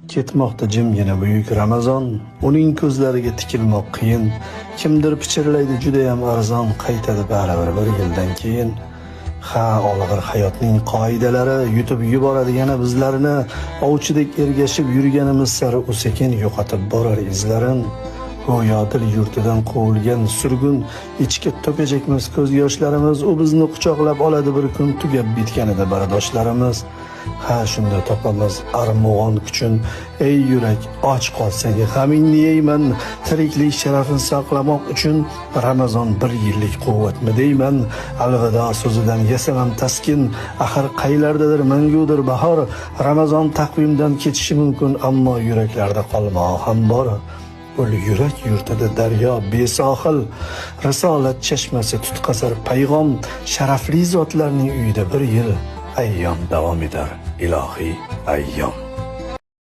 Ketmoqda jimgina buyuk Ramazon, uning ko'zlariga tikilmoq qiyin. Kimdir pichirlaydi judayam arzon, qaytadi baribir bir yildan keyin. Ha, olg'ir hayotning qoidalari yutib yuboradi yana bizlarini, ovchidek ergashib yurganimiz sari u sekin yo'qotib borar izlarin. Go'yo dil yurtidan quvilgan surgun, ichki to'kajakmiz ko'z yoshlarimiz, u bizni quchoqlab oladi bir kun, tugab bitganida bardoshlarimiz. Ha, shunda topamiz armug'on kuchun, ey yurak och qolsang g'amingni yeyman, tiriklik sharafini saqlamoq uchun Ramazon bir yillik quvvatmi deyman. Alvido so'zidan yasamam taskin, axir qaylardadir mangudir bahor. Ramazon taqvimdan ketishi mumkin, ammo yuraklarda qolmog'i ham bor. Ul yurak yurtida daryo besohil, risolat chashmasi tutqazar payg'om, sharafli zotlarning uyida bir yil ayyom davom etar, ilohiy ayyom.